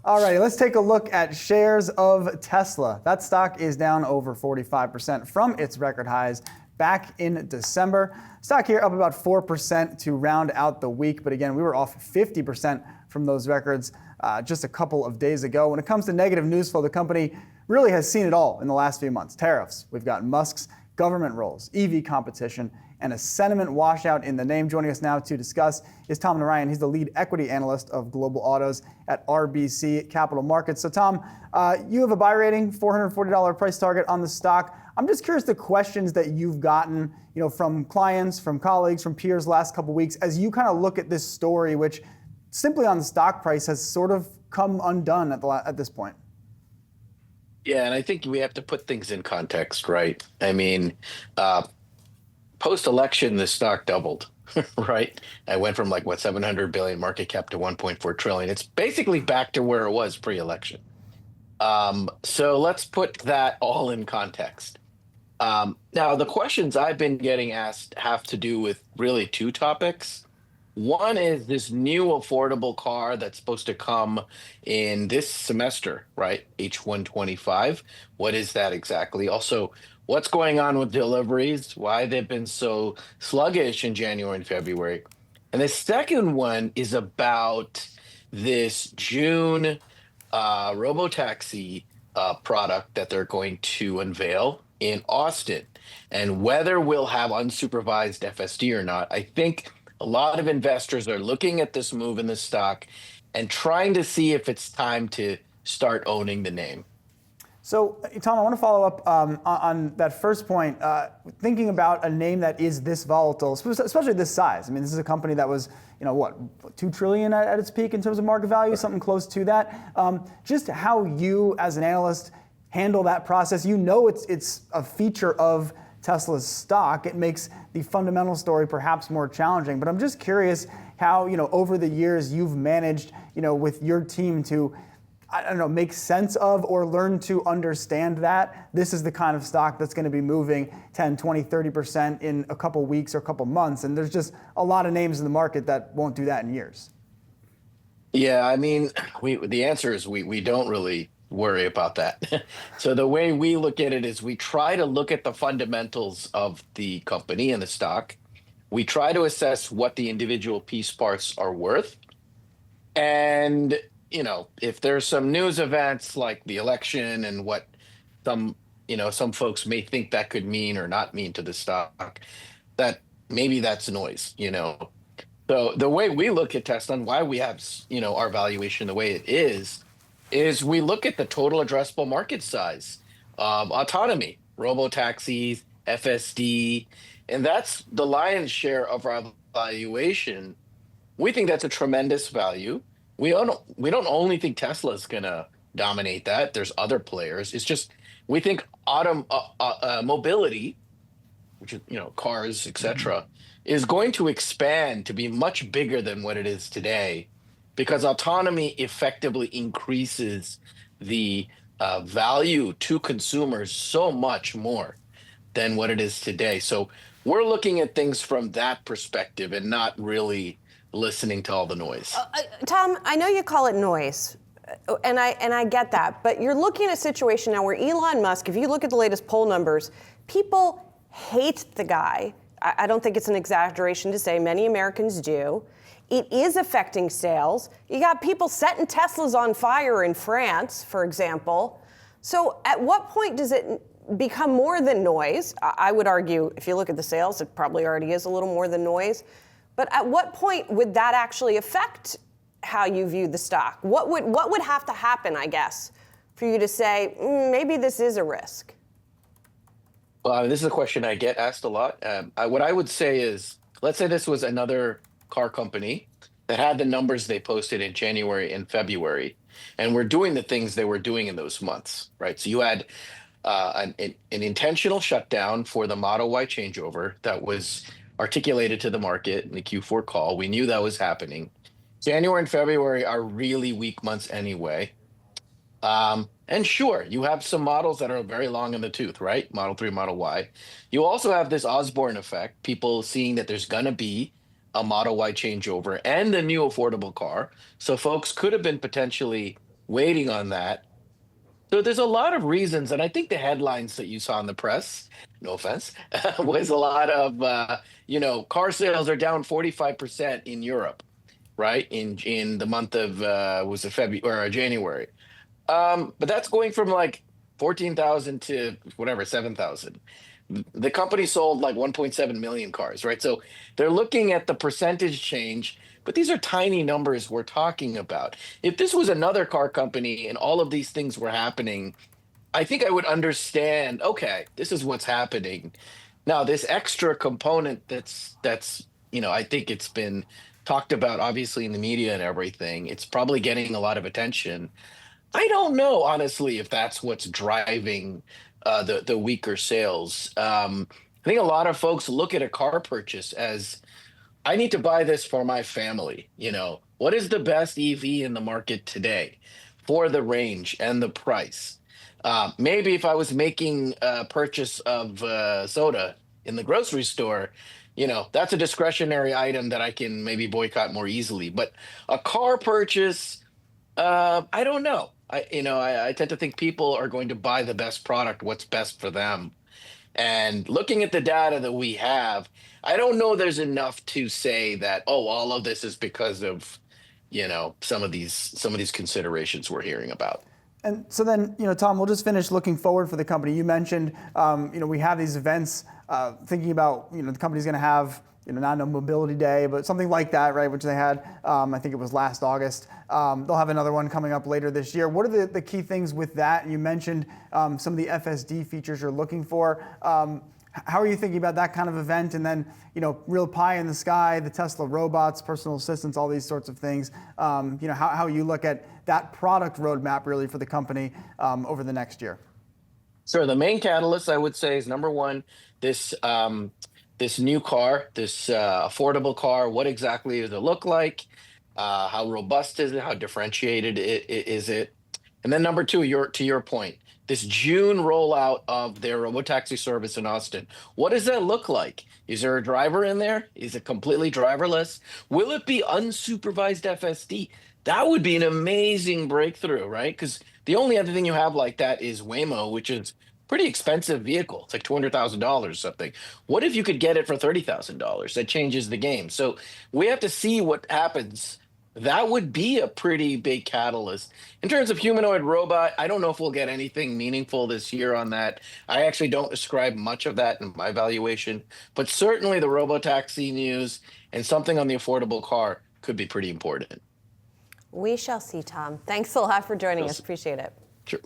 All right, let's take a look at shares of Tesla. That stock is down over 45% from its record highs back in December. Stock here up about 4% to round out the week. But again, we were off 50% from those records just a couple of days ago. When it comes to negative news flow, the company really has seen it all in the last few months. Tariffs, we've got Musk's government roles, EV competition, and a sentiment washout in the name. Joining us now to discuss is Tom Narayan. He's the lead equity analyst of global autos at RBC Capital Markets. So Tom, you have a buy rating, $440 price target on the stock. I'm just curious the questions that you've gotten, from clients, from colleagues, from peers last couple of weeks as you kind of look at this story, which simply on the stock price has sort of come undone at this point. Yeah, and I think we have to put things in context, right? I mean, post-election, the stock doubled, right? I went from 700 billion market cap to 1.4 trillion. It's basically back to where it was pre-election. So let's put that all in context. Now, the questions I've been getting asked have to do with really two topics. One is this new affordable car that's supposed to come in this semester, right? H125. What is that exactly? Also, what's going on with deliveries? Why they've been so sluggish in January and February? And the second one is about this June robotaxi product that they're going to unveil in Austin, and whether we'll have unsupervised FSD or not. I think a lot of investors are looking at this move in the stock and trying to see if it's time to start owning the name. So, Tom, I want to follow up on that first point. Thinking about a name that is this volatile, especially this size. I mean, this is a company that was, $2 trillion at its peak in terms of market value, something close to that. Just how you, as an analyst, handle that process. It's a feature of Tesla's stock. It makes the fundamental story perhaps more challenging. But I'm just curious how, over the years you've managed, with your team to, make sense of or learn to understand that this is the kind of stock that's going to be moving 10, 20, 30% in a couple weeks or a couple months. And there's just a lot of names in the market that won't do that in years. Yeah, I mean, the answer is we don't really worry about that. So the way we look at it is we try to look at the fundamentals of the company and the stock. We try to assess what the individual piece parts are worth. And, if there's some news events like the election and what some folks may think that could mean or not mean to the stock, that maybe that's noise, So the way we look at Tesla and why we have, our valuation the way it is we look at the total addressable market size of autonomy, robotaxis, FSD, and that's the lion's share of our valuation. We think that's a tremendous value. We don't only think Tesla is going to dominate that. There's other players. It's just we think mobility, which is cars, etc., is going to expand to be much bigger than what it is today, because autonomy effectively increases the value to consumers so much more than what it is today. So we're looking at things from that perspective and not really listening to all the noise. Tom, I know you call it noise, and I get that, but you're looking at a situation now where Elon Musk, if you look at the latest poll numbers, people hate the guy. I don't think it's an exaggeration to say many Americans do. It is affecting sales. You got people setting Teslas on fire in France, for example. So at what point does it become more than noise? I would argue, if you look at the sales, it probably already is a little more than noise. But at what point would that actually affect how you view the stock? What would have to happen, I guess, for you to say, maybe this is a risk? Well, this is a question I get asked a lot. What I would say is, let's say this was another car company that had the numbers they posted in January and February, and were doing the things they were doing in those months, right? So you had an intentional shutdown for the Model Y changeover that was articulated to the market in the Q4 call. We knew that was happening. January and February are really weak months anyway. And sure, you have some models that are very long in the tooth, right? Model 3, Model Y. You also have this Osborne effect, people seeing that there's going to be a Model Y changeover and a new affordable car. So folks could have been potentially waiting on that. So there's a lot of reasons, and I think the headlines that you saw in the press, no offense, was a lot of car sales are down 45% in Europe, right? In the month of was it February or January? But that's going from like 14,000 to whatever 7,000. The company sold like 1.7 million cars, right? So they're looking at the percentage change, but these are tiny numbers we're talking about. If this was another car company and all of these things were happening, I think I would understand, okay, this is what's happening. Now, this extra component that's I think it's been talked about obviously in the media and everything. It's probably getting a lot of attention. I don't know, honestly, if that's what's driving the weaker sales. I think a lot of folks look at a car purchase as I need to buy this for my family. What is the best EV in the market today for the range and the price? Maybe if I was making a purchase of soda in the grocery store, that's a discretionary item that I can maybe boycott more easily. But a car purchase, I don't know. I tend to think people are going to buy the best product, what's best for them. And looking at the data that we have, I don't know there's enough to say that, oh, all of this is because of, some of these considerations we're hearing about. And so then, Tom, we'll just finish looking forward for the company. You mentioned, we have these events, thinking about, the company's going to have, not a mobility day, but something like that, right? Which they had, I think it was last August. They'll have another one coming up later this year. What are the key things with that? You mentioned some of the FSD features you're looking for. How are you thinking about that kind of event? And then, real pie in the sky, the Tesla robots, personal assistants, all these sorts of things. How you look at that product roadmap really for the company over the next year. Sure. The main catalyst, I would say, is number one, this new car, this affordable car. What exactly does it look like? How robust is it? How differentiated is it? And then number two, to your point, this June rollout of their robotaxi service in Austin. What does that look like? Is there a driver in there? Is it completely driverless? Will it be unsupervised FSD? That would be an amazing breakthrough, right? Because the only other thing you have like that is Waymo, which is pretty expensive vehicle. It's like $200,000 something. What if you could get it for $30,000? That changes the game. So we have to see what happens. That would be a pretty big catalyst. In terms of humanoid robot, I don't know if we'll get anything meaningful this year on that. I actually don't ascribe much of that in my valuation, but certainly the robotaxi news and something on the affordable car could be pretty important. We shall see, Tom. Thanks a lot for joining us. Appreciate it. Sure.